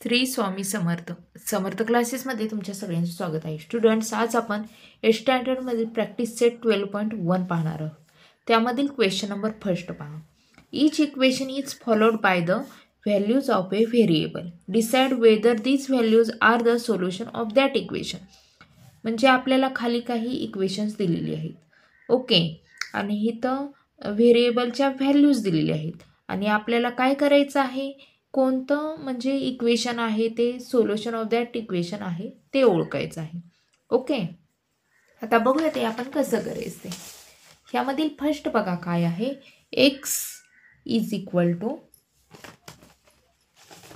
श्री स्वामी समर्थ समर्थ क्लासेसमध्ये तुमच्या सगळ्यांचं स्वागत आहे. स्टुडंट्स, आज आपण 8th स्टँडर्डमधील प्रॅक्टिस सेट 12.1 पाहणार आहोत. त्यामधील क्वेश्चन नंबर फर्स्ट पहा. Each equation is followed by the values of a variable. Decide whether these values are the solution of that equation. म्हणजे आपल्याला खाली काही इक्वेशन्स दिलेली आहेत. ओके, आणि इथं व्हेरिएबलच्या व्हॅल्यूज दिलेल्या आहेत आणि आपल्याला काय करायचं आहे, कोणतं म्हणजे इक्वेशन आहे ते सोल्युशन ऑफ दॅट इक्वेशन आहे ते ओळखायचं आहे. ओके, आता बघूया ते आपण कसं करायचं ते. ह्यामधील फर्स्ट बघा काय आहे, x is equal to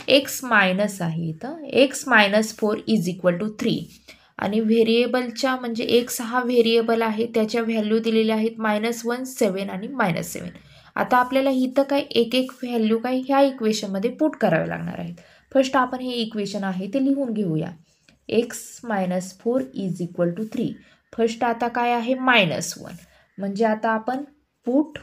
x minus आहे इथं x-4 इज इक्वल टू 3 आणि व्हेरिएबलच्या म्हणजे एक्स हा व्हेरिएबल आहे, त्याच्या व्हॅल्यू दिलेल्या आहेत -1, 7 आणि -7. आता आपल्याला इथं काय एक एक व्हॅल्यू काय ह्या इक्वेशनमध्ये पुट करावे लागणार आहेत. फर्स्ट आपण हे इक्वेशन आहे ते लिहून घेऊया. x-4 is equal to 3. First आता काय आहे -1, म्हणजे आता आपण put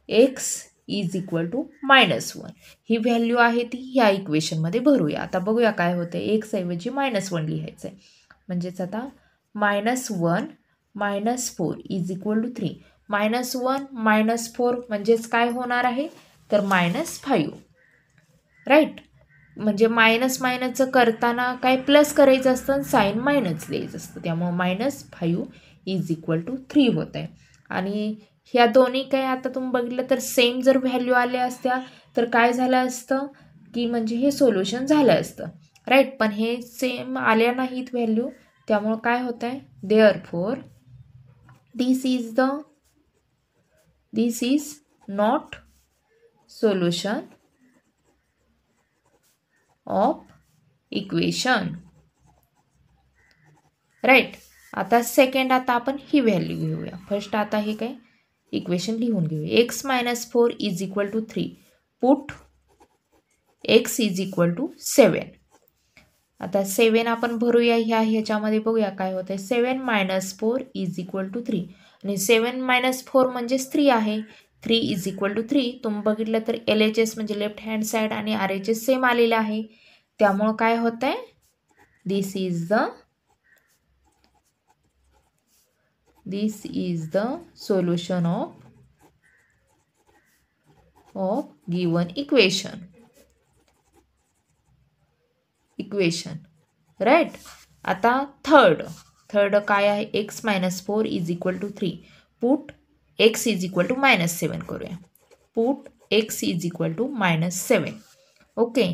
x is equal to -1 ही व्हॅल्यू आहे ती ह्या इक्वेशनमध्ये भरूया. आता बघूया काय होतं. x ऐवजी -1 लिहायचं आहे, म्हणजेच आता -1 -4 इज इक्वल टू 3. -1 -4 म्हणजेच काय होणार आहे तर -5. राईट, म्हणजे मायनस मायनसचं करताना काय प्लस करायचं असतं आणि साईन मायनस द्यायचं असतं, त्यामुळे -5 इज इक्वल टू 3 होत आहे. आणि ह्या दोन्ही काय आता तुम्ही बघितलं तर सेम जर व्हॅल्यू आल्या असत्या तर काय झालं असतं की म्हणजे हे सोल्युशन झालं असतं. राईट, पण हे सेम आल्या नाहीत व्हॅल्यू, त्यामुळं काय होत आहे, therefore this is not solution of equation. Right, आता सेकंड आता आपण ही व्हॅल्यू घेऊया. फर्स्ट आता हे काय इक्वेशन लिहून घेऊया. x-4 is equal to 3. Put x is equal to 7. आता 7 आपण भरूया ह्याच्यामध्ये, बघूया काय होतं आहे. 7 - 4 इज इक्वल टू 3 आणि 7 - 4 म्हणजेच 3 आहे. 3 इज इक्वल टू 3. तुम्ही बघितलं तर LHS म्हणजे लेफ्ट हँड साईड आणि RHS सेम आलेलं आहे, त्यामुळं काय होतं आहे, this is the solution of given equation. Right, आता थर्ड काय आहे, x-4 is equal to 3. Put x is equal to -7 करूया. Put x is equal to -7. Okay,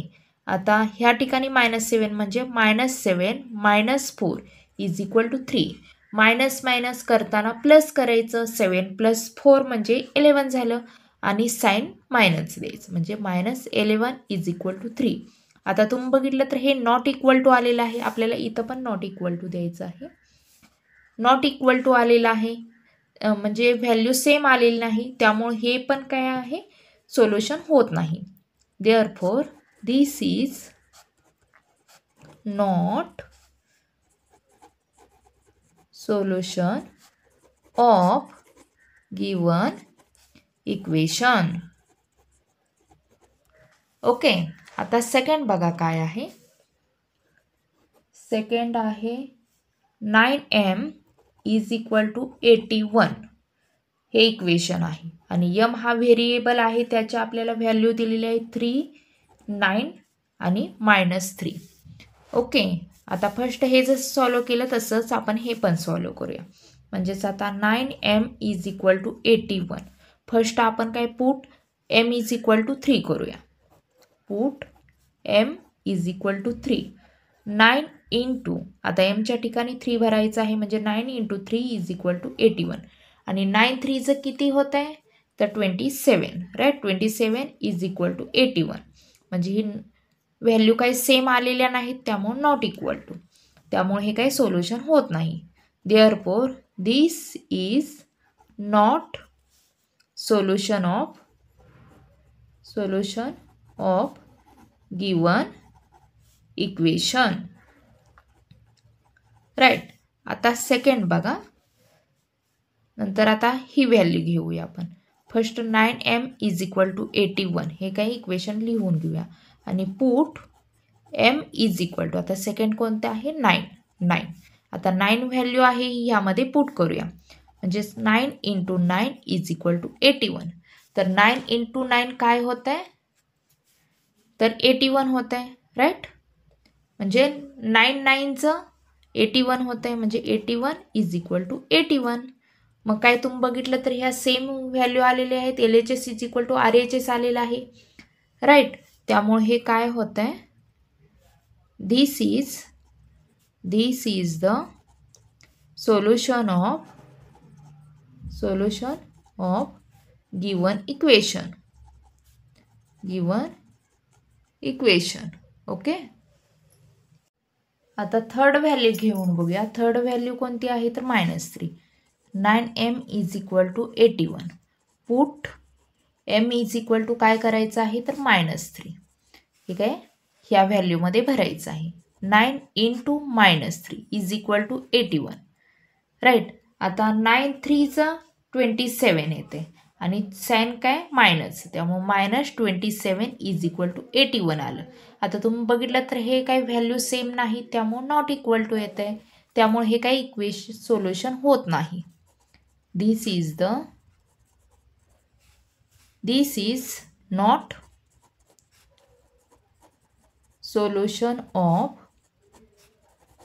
आता ह्या ठिकाणी -7 म्हणजे -7 - 4 is equal to 3. Minus minus करताना प्लस करायचं, 7 + 4 म्हणजे 11 झालं आणि साईन मायनस द्यायचं, म्हणजे -11 इज इक्वल टू 3. आता तुम्ही बघितलं तर हे नॉट इक्वल टू आलेलं आहे, आपल्याला इथं पण नॉट इक्वल टू द्यायचं आहे. नॉट इक्वल टू आलेलं आहे म्हणजे व्हॅल्यू सेम आलेली नाही, त्यामुळे हे पण काय आहे, सोल्युशन होत नाही. Therefore this is not solution of given equation. Okay, आता सेकंड बघा काय आहे. सेकंड आहे 9m इज इक्वल टू 81. हे इक्वेशन आहे आणि m हा व्हेरिएबल आहे, त्याच्या आपल्याला व्हॅल्यू दिलेली आहे 3, 9 आणि -3. ओके, आता फर्स्ट हे जसं सॉल्व केलं तसंच आपण हे पण सॉल्व करूया. म्हणजेच आता 9m is equal to 81. First आपण काय put m is equal to 3 करूया. Put m is equal to 3. 9 into, आता mच्या ठिकाणी 3 भरायचं आहे, म्हणजे 9 × 3 इज इक्वल टू 81 आणि 9 3 किती होत आहे तर 27. राईट, 27 इज इक्वल टू 81 म्हणजे ही व्हॅल्यू काही सेम आलेल्या नाहीत, त्यामुळे नॉट इक्वल टू, त्यामुळे हे काही सोल्युशन होत नाही. Therefore this is not solution of given equation. Right, आता सेकंड बघा. नंतर आता ही व्हॅल्यू घेऊया आपण. First 9m is equal to 81 हे काही इक्वेशन लिहून घेऊया आणि put m is equal to, आता सेकंड कोणतं आहे 9. आता 9 व्हॅल्यू आहे ह्यामध्ये पुट करूया. म्हणजे 9 इंटू 9 इज इक्वल टू 81. तर 9 इंटू 9 काय होत आहे, तर 81 होत आहे, राईट. म्हणजे 9 9चं 81 होत आहे, म्हणजे 81 इज इक्वल टू 81. मग काय तुम्ही बघितलं तर ह्या सेम व्हॅल्यू आलेले आहेत. LHS is equal to RHS आलेला आहे, राईट. त्यामुळे हे काय होत आहे, this is the solution of given equation. Okay. आता थर्ड व्हॅल्यू घेऊन बघूया. थर्ड व्हॅल्यू कोणती आहे तर -3. 9m is equal to 81. Put m is equal to काय करायचं आहे तर -3. ठीक आहे, ह्या व्हॅल्यूमध्ये भरायचं आहे. 9 into -3 is equal to 81, right. आता 9 3चं 27 येते आणि साइन काय मायनस, त्यामुळे -27 इज इक्वल टू 81 आलं. आता तुम्ही बघितलं तर हे काही व्हॅल्यू सेम नाही, त्यामुळे नॉट इक्वल टू येत आहे. त्यामुळे हे काही इक्वेशन सोल्युशन होत नाही. This is not solution of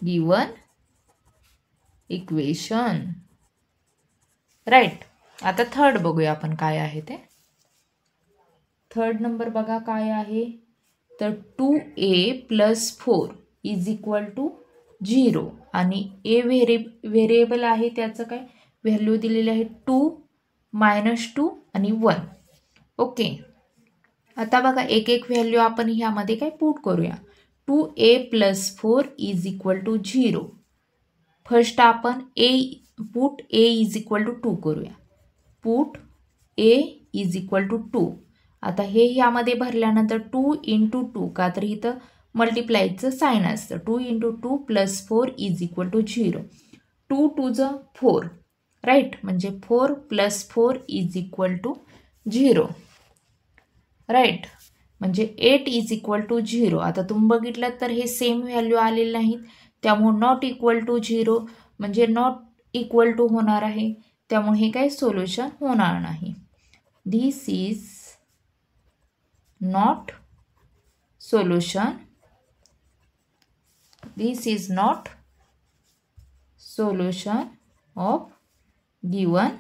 given equation, right. आता थर्ड बघूया आपण काय आहे ते. थर्ड नंबर बघा काय आहे तर 2a + 4 इज इक्वल टू 0 आणि a व्हेरिएबल आहे, त्याचं काय व्हॅल्यू दिलेली आहे 2, -2 आणि 1. ओके. आता बघा एक एक व्हॅल्यू आपण ह्यामध्ये काय पुट करूया. 2a + 4 is equal to 0. First आपण put a is equal to 2 करूया. Put a is equal to 2. आता हे ह्यामध्ये भरल्यानंतर 2 इंटू 2, का तर इथं मल्टिप्लायचं साईन असतं. 2 इंटू 2 + 4 इज इक्वल टू 0. 2 2 4, राईट. म्हणजे 4 + 4 इज इक्वल टू 0, राईट. म्हणजे 8 इज इक्वल टू 0. आता तुम्ही बघितलं तर हे सेम व्हॅल्यू आलेले नाहीत, त्यामुळे नॉट इक्वल टू 0 म्हणजे नॉट इक्वल टू होणार आहे. त्यामुळे हे काही सोल्युशन होणार नाही. This is not solution of given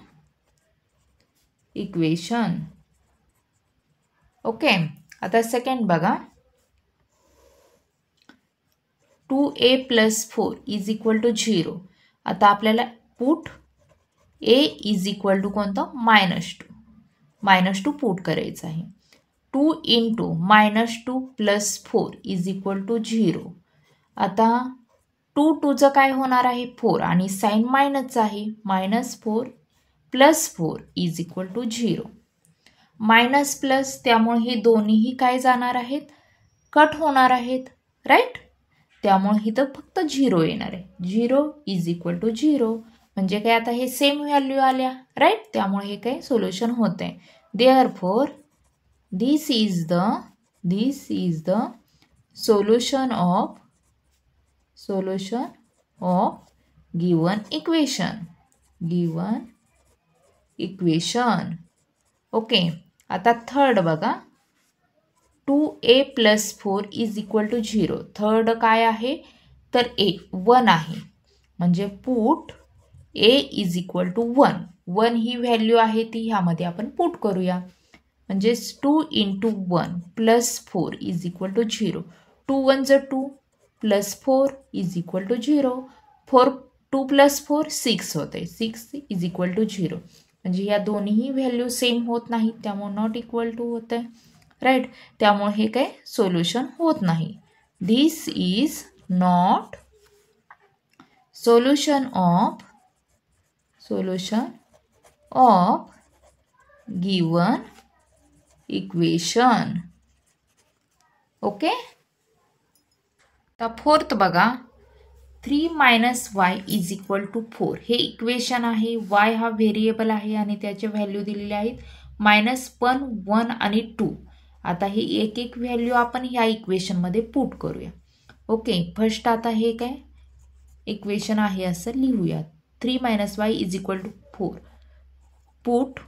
equation. Okay. आता सेकंड बघा. 2a + 4 is equal to 0. आता आपल्याला put a is equal to कोणतं -2 पुट करायचं आहे. 2 इंटू -2 + 4 इज इक्वल टू 0. आता 2 2चं काय होणार आहे 4 आणि साइन मायनसचं आहे. -4 + 4 is equal to 0. Minus plus, त्यामुळे हे दोन्हीही काय जाणार आहेत, कट होणार आहेत, राईट. त्यामुळे इथं फक्त 0 येणार आहे. 0 इज इक्वल टू 0 म्हणजे काय, आता हे सेम व्हॅल्यू आल्या, राईट. त्यामुळे हे काय सोल्युशन होत आहे. Therefore this is the solution of given equation. Okay. आता थर्ड बघा. 2a + 4 is equal to 0. Third काय आहे तर 1 आहे. म्हणजे put a is equal to 1 ही व्हॅल्यू आहे ती ह्यामध्ये आपण पुट करूया. म्हणजे 2 into 1 + 4 is equal to 0. 2 1 2 + 4 is equal to 0. 2 + 4 6 होते. 6 इज इक्वल टू 0. म्हणजे या दोन्ही व्हॅल्यू सेम होत नाहीत, त्यामुळे नॉट इक्वल टू होत आहे, राईट. त्यामुळे हे काय सोल्युशन होत नाही. This is not solution of given equation. Okay. आता फोर्थ बघा. 3 - y इज इक्वल टू 4 हे इक्वेशन आहे. y हा व्हेरिएबल आहे आणि त्याचे व्हॅल्यू दिलेले आहेत -1 1 आणि 2. आता हे एक एक व्हॅल्यू आपण ह्या इक्वेशनमध्ये पुट करूया. ओके, फर्स्ट आता हे काय इक्वेशन आहे असं लिहूया. 3 - y = 4. Put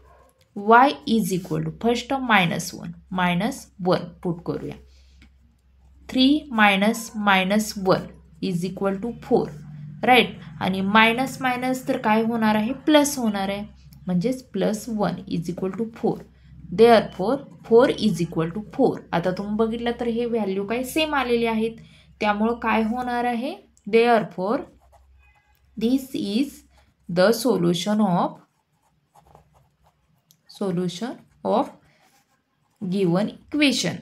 y = first -1 -1 put करूया. 3 - -1 = 4 राईट. आणि मायनस मायनस तर काय होणार आहे, प्लस होणार आहे, म्हणजेच +1 = 4. देअरफॉर 4 = 4. आता तुम्ही बघितलं तर हे व्हॅल्यू काय सेम आलेले आहेत, त्यामुळं काय होणार आहे, therefore this is the solution of given equation.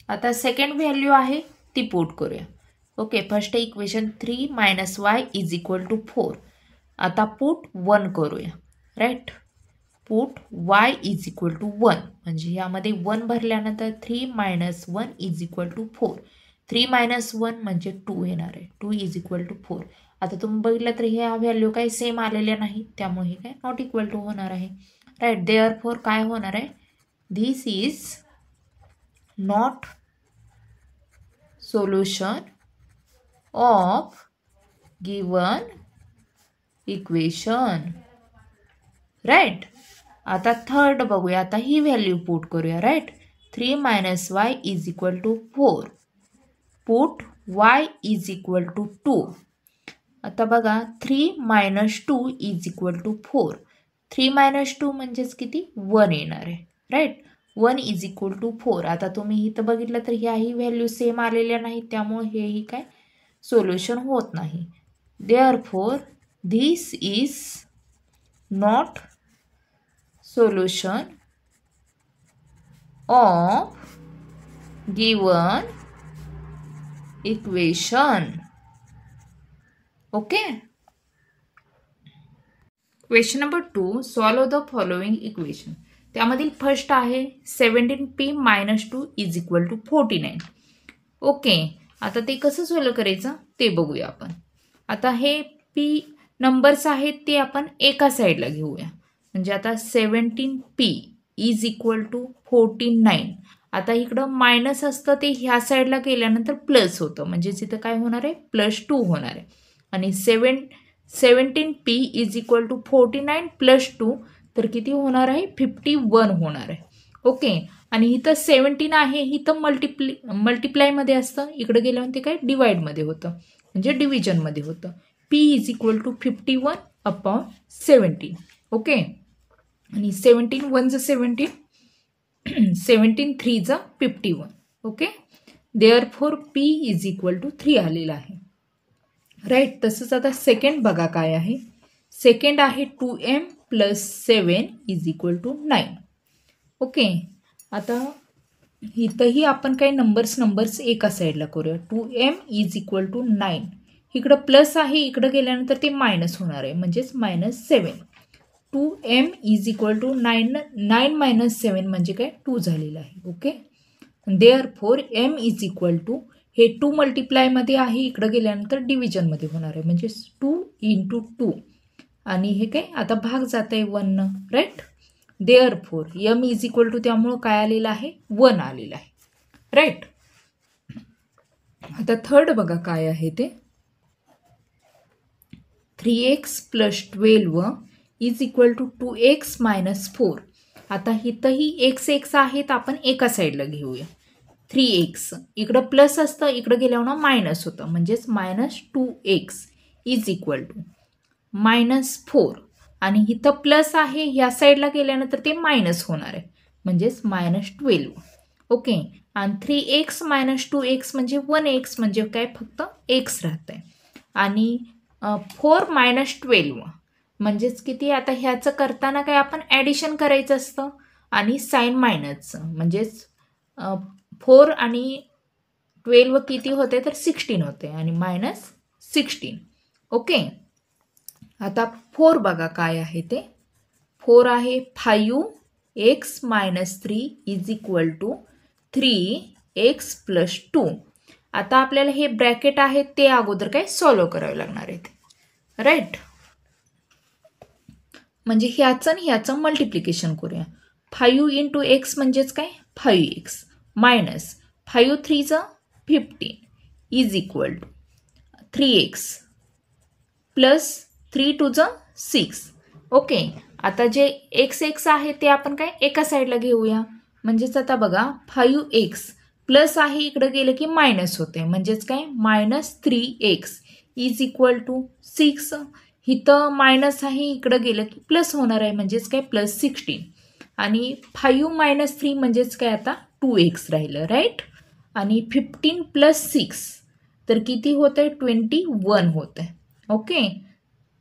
आता सेकंड व्हॅल्यू आहे ती पुट करूया. Okay, first equation 3 - y = 4. आता पुट 1 करूया राईट. पुट y = 1 म्हणजे यामध्ये 1 भरल्यानंतर 3 - 1 = 4. 3 - 1 म्हणजे 2 येणार आहे. 2 = 4. आता तुम्ही बघितलं तर ह्या व्हॅल्यू काही सेम आलेल्या नाही, त्यामुळे हे काय नॉट इक्वल टू होणार आहे राईट. देअरफॉर काय होणार आहे, this is not solution of given equation right. आता थर्ड बघूया. आता ही व्हॅल्यू पुट करूया राईट. 3 - y = 4. Put y = 2. आता बघा 3 - 2 = 4. 3 - 2 म्हणजेच किती, 1 येणार आहे राईट. 1 = 4. आता तुम्ही इथं बघितलं तर ह्याही व्हॅल्यू सेम आलेल्या नाहीत, त्यामुळे हेही काय सोल्युशन होत नाही. Therefore this is not solution of given equation. Okay. Question number 2, solve the following equation. त्यामधील फर्स्ट आहे 17p - 2 = 49. ओके, आता ते कसं सॉल्व करायचं ते बघूया आपण. आता हे p नंबर्स आहेत ते आपण एका साईडला घेऊया. म्हणजे आता 17p = 49. आता इकडं मायनस असतं ते ह्या साईडला गेल्यानंतर प्लस होतं, म्हणजे इथं काय होणार आहे, +2 होणार आहे. आणि 17p = 49 + 2 तर किती होणार आहे, 51 होणार आहे. ओके, आणि इथं 17 आहे, इथं मल्टिप्लायमध्ये असतं, इकडे गेल्यावर ते काय डिवाइडमध्ये होतं, म्हणजे डिव्हिजनमध्ये होतं. p = 51/17. ओके, आणि 17 1 17, 17 3 51. ओके, देअरफॉर p = 3 आलेला आहे राईट. तसंच आता सेकंड बघा काय आहे. सेकंड आहे 2m + 7 = 9. ओके, आता इथंही आपण काही नंबर्स एका साईडला करूया. 2m = 9. इकडं प्लस आहे, इकडं गेल्यानंतर ते मायनस होणार आहे, म्हणजेच -7. 2m = 9 - 7 म्हणजे काय 2 झालेलं आहे. ओके, देअरफॉर m = हे 2 मल्टिप्लायमध्ये आहे, इकडं गेल्यानंतर डिव्हिजनमध्ये होणार आहे, म्हणजे 2 × 2. आणि हे काय आता भाग जात आहे 1 राईट. देअरफॉर m = त्यामुळं काय आलेलं आहे, 1 आलेलं आहे राईट. आता थर्ड बघा काय आहे ते. 3x + 12 = 2x - 4. आता इथंही x आहेत, आपण एका साईडला घेऊया. 3x इकडं प्लस असतं, इकडं गेल्यावर मायनस होतं, म्हणजेच -2x = -4. आणि इथं प्लस आहे, ह्या साईडला गेल्यानंतर ते मायनस होणार आहे, म्हणजेच -12. ओके, आणि 3x - 2x म्हणजे 1x, म्हणजे काय फक्त x राहत आहे. आणि 4 - 12 म्हणजेच किती, आता ह्याचं करताना काय आपण ॲडिशन करायचं असतं आणि साईन मायनसचं, म्हणजेच 4 आणि 12 किती होते तर 16 होते, आणि -16. ओके, आता 4 बघा काय आहे ते. 4 आहे 5x - 3 = 3x + 2. आता आपल्याला हे ब्रॅकेट आहेत ते अगोदर काय सॉल्व करावे लागणार आहेत राईट. म्हणजे ह्याचं आणि ह्याचं मल्टिप्लिकेशन करूया. 5 इंटू एक्स म्हणजेच काय 5x minus 5 3 15 is equal to 3x plus 3 2 6. Okay, आता जे x आहे ते आपण काय एका साईडला घेऊया. म्हणजेच आता बघा 5x प्लस आहे इकडं गेलं की मायनस होते. म्हणजेच काय minus 3x is equal to 6. इथं मायनस आहे इकडं गेलं की प्लस होणार आहे. म्हणजेच काय प्लस 16. आणि 5 मायनस 3 म्हणजेच काय आता 2x राहिलं राईट. आणि 15 प्लस 6 तर किती होतं आहे 21 होतं आहे. ओके,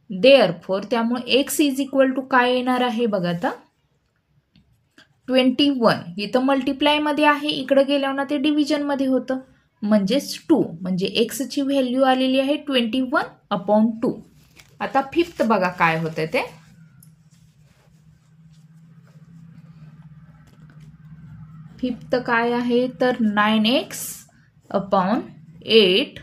देअरफॉर त्यामुळे x इज इक्वल टू काय येणार आहे बघा आता 21. इथं मल्टिप्लायमध्ये आहे इकडं गेल्यावर ते डिव्हिजनमध्ये होतं म्हणजेच 2. म्हणजे एक्सची व्हॅल्यू आलेली आहे 21/2. आता फिफ्थ बघा काय होतं ते फिफ्थ काय आहे तर 9x/8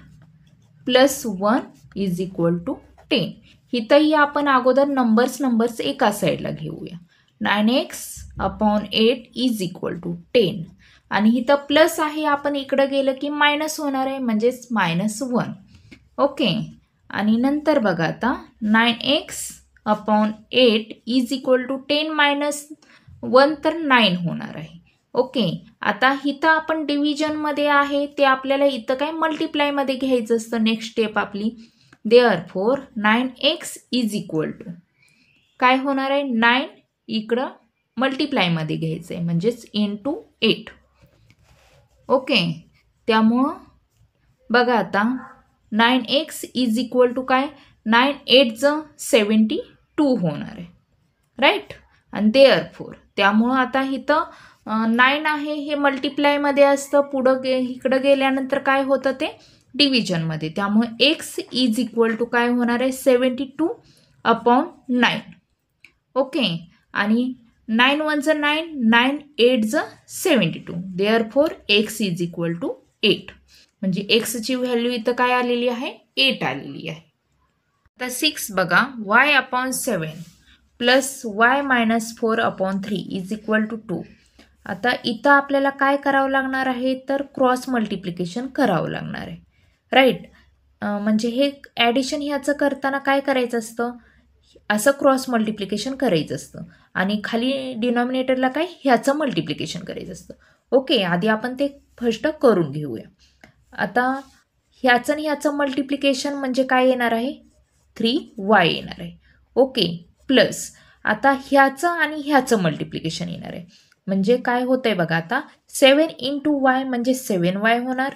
plus 1 is equal to 10. इथंही आपण अगोदर नंबर्स एका साईडला घेऊया. 9x/8 इज इक्वल टू 10 आणि इथं प्लस आहे आपण इकडं गेलं की मायनस होणार आहे म्हणजेच -1. ओके, आणि नंतर बघा आता 9x/8 is equal to 10 minus 1 तर 9 होणार आहे. ओके, आता इथं आपण डिव्हिजनमध्ये आहे ते आपल्याला इथं काय मल्टिप्लायमध्ये घ्यायचं असतं. नेक्स्ट स्टेप आपली therefore 9x is equal to काय होणार आहे 9 इकडं मल्टिप्लायमध्ये घ्यायचं आहे म्हणजेच इंटू 8. ओके, त्यामुळं बघा आता 9x इज इक्वल टू काय 9 8 72 होणार आहे राईट. आणि देअरफॉर त्यामुळं आता इथं 9 आहे हे मल्टिप्लायमध्ये असतं. पुढं इकडं गेल्यानंतर काय होतं ते डिव्हिजनमध्ये. त्यामुळे x इज इक्वल टू काय होणार आहे 72/9. ओके, आणि 9 1 9 9 8 72. Therefore x is equal to 8. म्हणजे एक्सची व्हॅल्यू इथं काय आलेली आहे 8 आलेली आहे. आता 6 बघा y/7 plus y - 4/3 is equal to 2. आता इथं आपल्याला काय करावं लागणार आहे तर क्रॉस मल्टिप्लिकेशन करावं लागणार आहे राईट. म्हणजे हे ॲडिशन ह्याचं करताना काय करायचं असतं असं क्रॉस मल्टिप्लिकेशन करायचं असतं आणि खाली डिनॉमिनेटरला काय ह्याचं मल्टिप्लिकेशन करायचं असतं. ओके, आधी आपण ते फर्स्ट करून घेऊया. आता ह्याचं आणि ह्याचं मल्टिप्लिकेशन म्हणजे काय येणार आहे 3y येणार आहे. ओके, प्लस आता ह्याचं आणि ह्याचं मल्टिप्लिकेशन येणार आहे म्हणजे काय होतंय बघा आता 7 इंटू y म्हणजे 7y होणार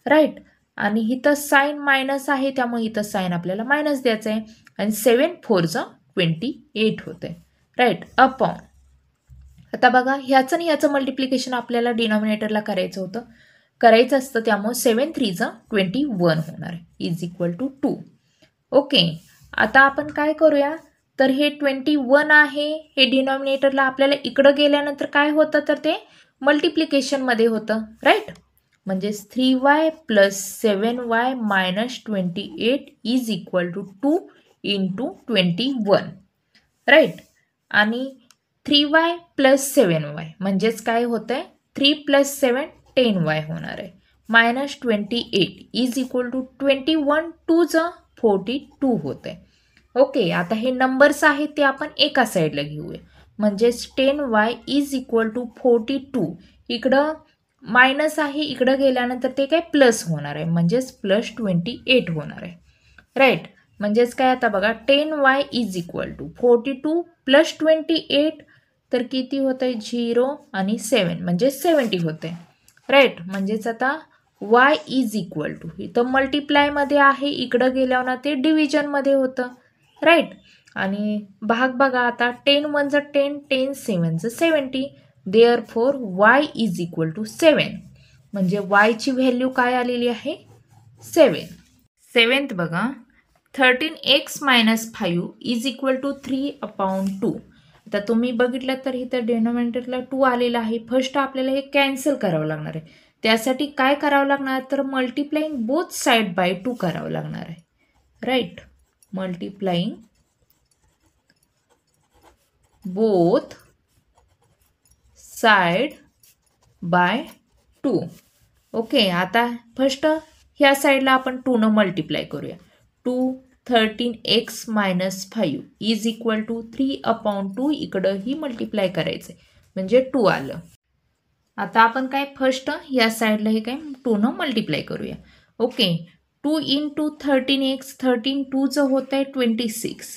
राईट. आणि इथं साईन मायनस आहे त्यामुळे इथं साईन आपल्याला मायनस द्यायचं आहे आणि 7 4 28 होतं आहे राईट अपॉन. आता बघा ह्याचं आणि ह्याचं मल्टिप्लिकेशन आपल्याला डिनॉमिनेटरला करायचं असतं त्यामुळे 7 3 21 होणार आहे इज इक्वल टू 2. ओके, आता आपण काय करूया तर हे 21 आहे हे डिनॉमिनेटरला आपल्याला इकडं गेल्यानंतर काय होतं तर ते मल्टिप्लिकेशनमध्ये होतं राईट. म्हणजेच 3y plus 7y minus 28 is equal to 2 into 21 right. आणि 3y प्लस 7y म्हणजेच काय होतं आहे 3 प्लस 7 10y होणार आहे मायनस 28 इज इक्वल टू 21 2 42 होतं आहे. ओके, आता हे नंबर्स आहेत ते आपण एका साईडला घेऊया म्हणजेच 10y इज इक्वल टू 42. इकडं मायनस आहे इकडं गेल्यानंतर ते काय प्लस होणार आहे म्हणजेच प्लस 28 होणार आहे राईट. म्हणजेच काय आता बघा 10y is equal to 42 plus 28 तर किती होतं आहे 0 आणि 7 म्हणजे 70 होतं आहे राईट. म्हणजेच आता y इज इक्वल टू इथं मल्टिप्लायमध्ये आहे इकडं गेल्यावर ते डिव्हिजनमध्ये होतं राईट. आणि भाग बघा आता 10 1 10 10 7 70. Therefore y is equal to 7 म्हणजे yची व्हॅल्यू काय आलेली आहे 7. 7th बघा 13x - 5 इज इक्वल टू 3/2. आता तुम्ही बघितलं तर इथं डिनॉमिनेटरला 2 आलेला आहे. फर्स्ट आपल्याला हे कॅन्सल करावं लागणार आहे. त्यासाठी काय करावं लागणार तर मल्टिप्लाइंग बोथ साईड बाय 2 करावं लागणार आहे right. Multiplying both side by 2. Okay, आता फर्स्ट ह्या साईडला आपण 2 न मल्टिप्लाय करूया. 2 13x minus 5 is equal to 3/2. इकडं ही मल्टिप्लाय करायचं म्हणजे 2 आलं. आता आपण काय फर्स्ट या साईडला हे काय 2 न मल्टिप्लाय करूया. ओके, 2 इंटू 13x 13 2चं होतं आहे 26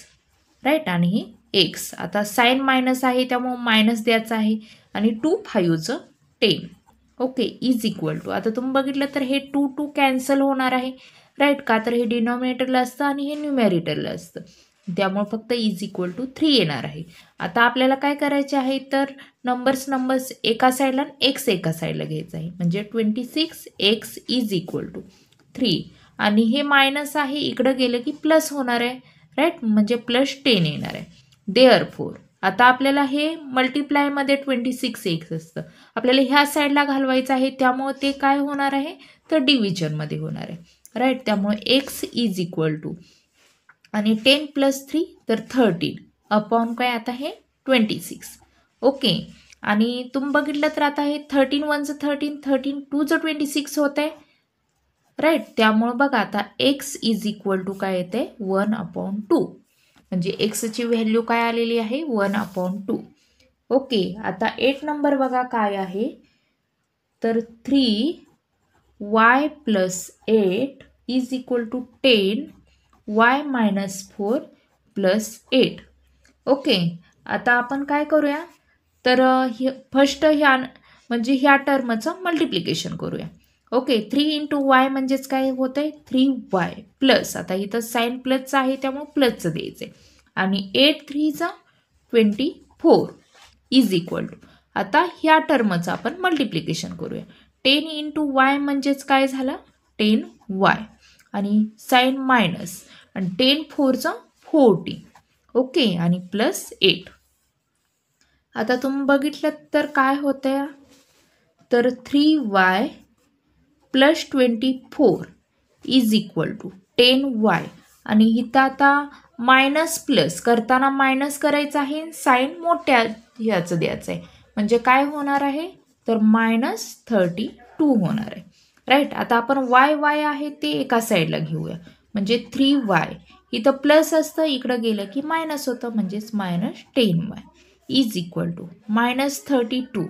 राईट. आणि ही एक्स आता साईन मायनस आहे त्यामुळं मायनस द्यायचं आहे. आणि 2 5चं 10. ओके, इज इक्वल टू आता तुम्ही बघितलं तर हे 2 2 कॅन्सल होणार आहे राईट. का तर हे डिनॉमिनेटरला असतं आणि हे न्यूमॅरेटरला असतं त्यामुळे फक्त इज इक्वल टू 3 येणार आहे. आता आपल्याला काय करायचे आहे तर नंबर्स एका साईडला आणि एक्स एका साईडला घ्यायचं आहे म्हणजे 26x इज इक्वल टू 3. आणि हे मायनस आहे इकडं गेलं की प्लस होणार आहे राईट म्हणजे +10 येणार आहे. देअरफोर आता आपल्याला हे मल्टिप्लायमध्ये 26x असतं आपल्याला ह्या साईडला घालवायचं आहे त्यामुळे ते काय होणार आहे तर डिव्हिजनमध्ये होणार आहे राईट. त्यामुळे x इज इक्वल टू आणि 10 + 3 तर 13 अपॉन काय आता हे 26. ओके, आणि तुम्ही बघितलं तर आता हे 13 1चं 13 13 2चं 26 होत आहे राईट. त्यामुळं बघा आता x इज इक्वल टू काय येते 1/2 म्हणजे एक्सची व्हॅल्यू काय आलेली आहे 1/2. ओके, आता 8 नंबर बघा काय आहे तर 3y + 8 is equal to 10y - 4 + 8. Okay, आता आपण काय करूया तर फर्स्ट ह्या म्हणजे ह्या टर्मचं मल्टिप्लिकेशन करूया. ओके, 3 इंटू वाय म्हणजेच काय होतं आहे 3y प्लस आता इथं साईन प्लसचं आहे त्यामुळे प्लसचं द्यायचं आहे. आणि 8 3चं 24 इज इक्वल टू आता ह्या टर्मचं आपण मल्टिप्लिकेशन करूया. 10 इंटू वाय म्हणजेच काय झालं 10y आणि साईन मायनस आणि 10 4चं 40. ओके, आणि +8. आता तुम्ही बघितलं तर काय होतं तर 3y + 24 is equal to 10y आणि इथं आता मायनस प्लस करताना मायनस करायचं आहे साईन मोठ्या ह्याचं द्यायचं आहे म्हणजे काय होणार आहे तर -32 होणार आहे राईट. आता आपण y आहे ते एका साईडला घेऊया म्हणजे 3y इथं प्लस असतं इकडं गेलं की मायनस होतं म्हणजेच -10y इज इक्वल टू -32.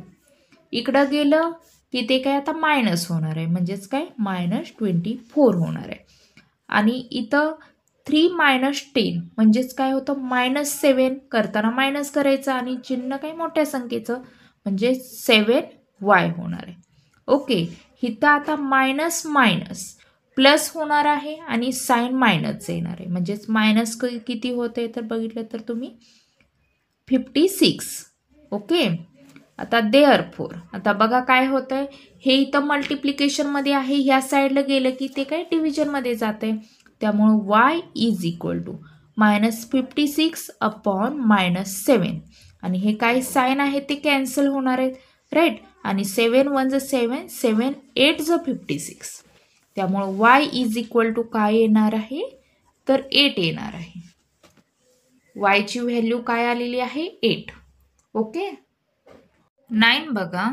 इकडं गेलं की ते काय आता मायनस होणार आहे म्हणजेच काय -24 होणार आहे. आणि इथं 3 - 10 म्हणजेच काय होतं -7 करताना मायनस करायचं आणि चिन्ह काय मोठ्या संख्येचं म्हणजे 7y होणार आहे. ओके, इथं आता मायनस प्लस होणार आहे आणि साईन मायनस येणार आहे म्हणजेच मायनस किती होते तर बघितलं तर तुम्ही 56. ओके, आता देअरफोर आता बघा काय होतंय हे इथं मल्टिप्लिकेशनमध्ये आहे ह्या साईडला गेलं की ते काय डिव्हिजनमध्ये जाते त्यामुळं y is equal to -56 upon -7 आणि हे काय साईन आहे ते कॅन्सल होणार आहेत राईट. आणि 7 1चं 7 7 8चं 56 त्यामुळं y इज इक्वल टू काय येणार आहे तर 8 येणार आहे. y ची व्हॅल्यू काय आलेली आहे 8. ओके, 9 बघा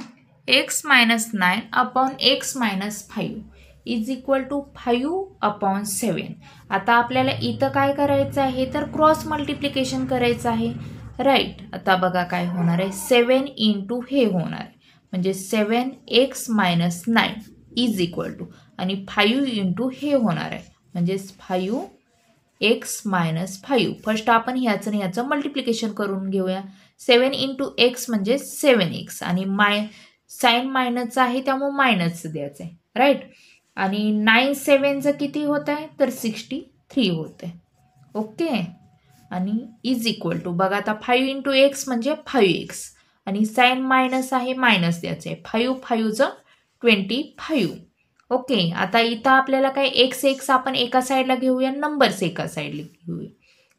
x - 9 upon x - 5 is equal to 5/7. आता आपल्याला इथं काय करायचं आहे तर क्रॉस मल्टिप्लिकेशन करायचं आहे राईट. आता बघा काय होणार आहे 7 इंटू हे होणार आहे म्हणजे 7x - 9 इज इक्वल टू आणि 5 इंटू हे होणार आहे म्हणजेच 5x - 5. फर्स्ट आपण ह्याचं आणि ह्याचं मल्टिप्लिकेशन करून घेऊया. 7 इंटू x म्हणजे 7x आणि साईन मायनसचं आहे त्यामुळे मायनसचं द्यायचं आहे राईट. आणि 9 7चं किती होत आहे तर 63 होत आहे. ओके, आणि इज इक्वल टू बघा आता 5 इंटू x म्हणजे 5x आणि साईन मायनस आहे मायनस द्यायचं आहे 5 5चं 25. ओके, आता इथं आपल्याला काय x आपण एका साईडला घेऊया नंबर्स एका साईडला घेऊया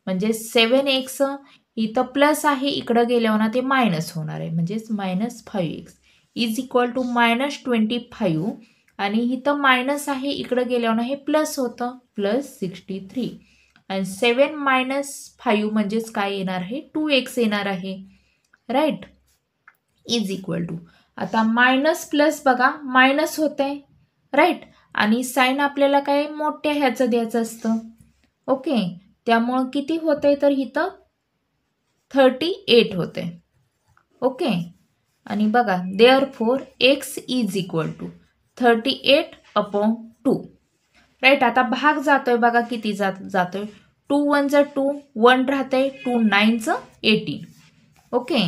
म्हणजे 7x इथं प्लस आहे इकडं गेल्यावर ना ते मायनस होणार आहे म्हणजेच -5x इज इक्वल टू -25 आणि इथं मायनस आहे इकडं गेल्यावर ना हे प्लस होतं +63 आणि 7 - 5 म्हणजेच काय येणार आहे 2x येणार आहे राईट. इज इक्वल टू, आता मायनस प्लस बघा मायनस होत आहे राईट, आणि साईन आपल्याला काय मोठ्या ह्याचं द्यायचं असतं. ओके, त्यामुळं किती होत आहे तर इथं 38 होते. ओके, आणि बघा therefore x is equal to 38/2 right. आता भाग जातोय बघा किती जातोय 2 1 ज 2 1 राहते 2 9 ज 18. Okay,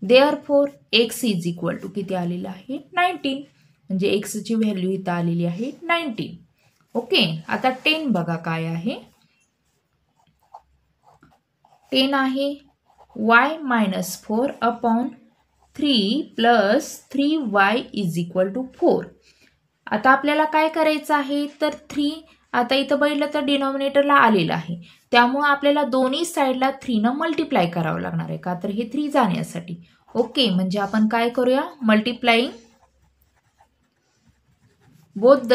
therefore x is equal to किती आलेलं आहे 19, म्हणजे एक्सची व्हॅल्यू इथं आलेली आहे 19. ओके, आता 10 बघा काय आहे 10 आहे y-4/3 plus 3y is equal to 4. आता आपल्याला काय करायचं आहे तर 3 आता इथं बघितलं तर डिनॉमिनेटरला आलेलं आहे, त्यामुळे आपल्याला दोन्ही साईडला 3 न मल्टिप्लाय करावं लागणार आहे, का तर हे 3 जाण्यासाठी. ओके, म्हणजे आपण काय करूया multiplying both the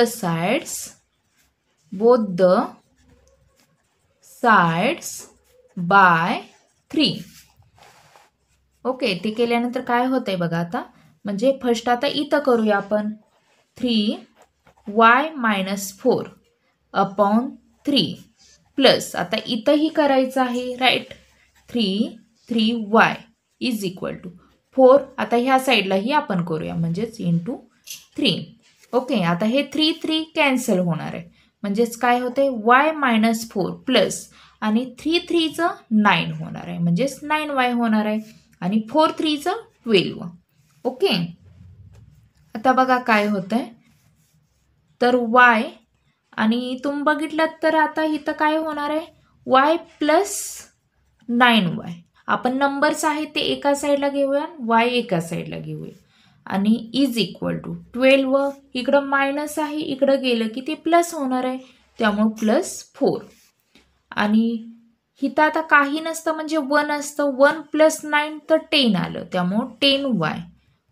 sides by 3. Okay, ते केल्यानंतर काय होतंय बघा आता, म्हणजे फर्स्ट आता इथं करूया आपण 3y-4/3 प्लस आता इथंही करायचं आहे right 3y is equal to 4. आता ह्या साईडलाही आपण करूया म्हणजेच इंटू 3. ओके, आता हे 3 3 कॅन्सल होणार आहे, म्हणजेच काय होते y-4 प्लस आणि 3 3चं 9 होणार आहे, म्हणजेच 9y होणार आहे, आणि 4 3चं 12. ओके, आता बघा काय होतंय तर y आणि तुम्ही बघितलं तर आता इथं काय होणार आहे y प्लस 9y. आपण नंबर्स आहेत ते एका साईडला घेऊया, y एका साईडला घेऊया, आणि इज इक्वल टू 12 इकडं मायनस आहे, इकडं गेलं की ते प्लस होणार आहे, त्यामुळं +4. आणि इथं आता काही नसतं म्हणजे 1 असतं, 1 + 9 तर 10 आलं, त्यामुळं 10y.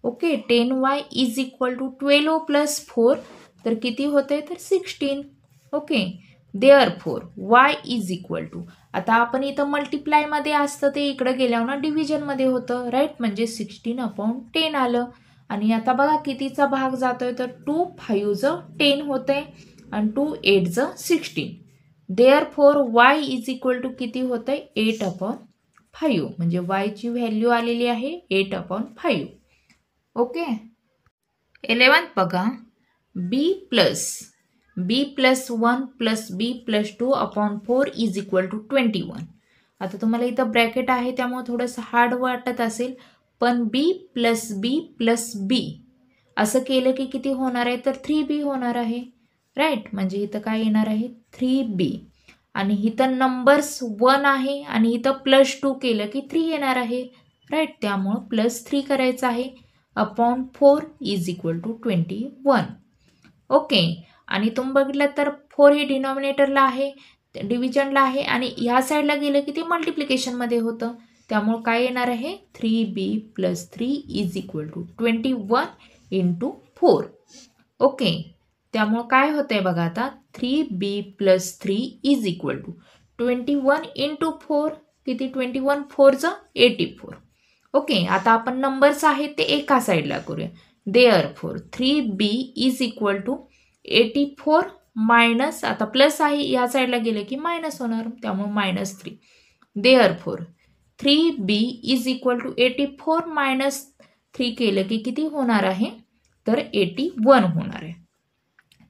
Okay, 10y is equal to 12 + 4 तर किती होते तर 16. Okay, therefore y is equal to, आता आपण इथं मल्टिप्लायमध्ये असतं ते इकडं गेल्यावर ना डिव्हिजनमध्ये होतं राईट, म्हणजे 16/10 आलं. आणि आता बघा कितीचा भाग जातोय तर 2 5 ज 10 होते आणि 2 8 ज 16. Therefore y is equal to किती होतंय 8/5, म्हणजे y ची व्हॅल्यू आलेली आहे 8/5. ओके, 11th बघा b + 1 + b + 2/4 is equal to 21. आता तुम्हाला इथं ब्रॅकेट आहे त्यामुळे थोडंसं हार्ड वाटत असेल, पण b + b + b असं केलं की किती होणार आहे तर 3b होणार आहे राईट, म्हणजे इथं काय येणार आहे 3b. आणि इथं नंबर्स 1 आहे आणि इथं +2 केलं की 3 येणार आहे राईट, त्यामुळं +3 करायचं आहे /4 इज इक्वल टू 21. ओके, आणि तुम्ही बघितलं तर 4 हे डिनॉमिनेटरला आहे, डिव्हिजनला आहे, आणि ह्या साईडला गेलं की ते मल्टिप्लिकेशनमध्ये होतं, त्यामुळं काय येणार आहे 3b + 3 is equal to 21 × 4. Okay, त्यामुळं काय होतंय बघा आता 3b + 3 इज इक्वल टू 21 × 4 किती 21 4 ज 84. ओके, आता आपण नंबर्स आहेत ते एका साईडला करूया. Therefore 3b is equal to 84 minus, आता प्लस आहे या साईडला गेले की मायनस होणार, त्यामुळे -3. Therefore 3b is equal to 84 - 3 केलं की किती होणार आहे तर 81 होणार आहे.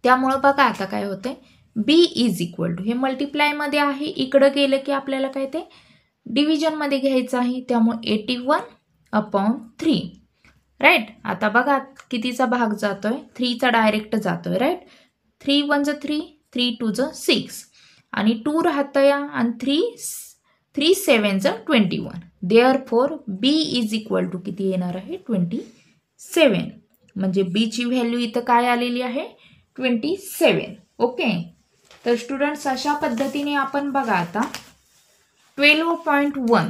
त्यामुळं बघा आता काय होतंय b इज इक्वल टू, हे मल्टिप्लायमध्ये आहे, इकडं गेलं की आपल्याला काय ते डिव्हिजनमध्ये घ्यायचं आहे, त्यामुळे 81/3 राईट. आता बघा कितीचा भाग जातोय 3चा डायरेक्ट जातोय राईट, 3 1 ज 3 3 2 ज 6 आणि 2 राहतं या, आणि 3 7 ज 21. Therefore b is equal to किती येणार आहे 27, म्हणजे b ची व्हॅल्यू इथं काय आलेली आहे 27. ओके, तर स्टुडंट्स अशा पद्धतीने आपण बघा आता 12.1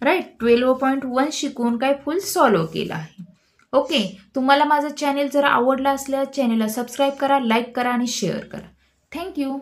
राईट 12.1 शिकून काय फुल सॉल्व केला आहे. ओके, तुम्हाला माझं चॅनेल जर आवडलं असल्यास चॅनेलला सबस्क्राईब करा, लाईक करा आणि शेअर करा. थँक्यू.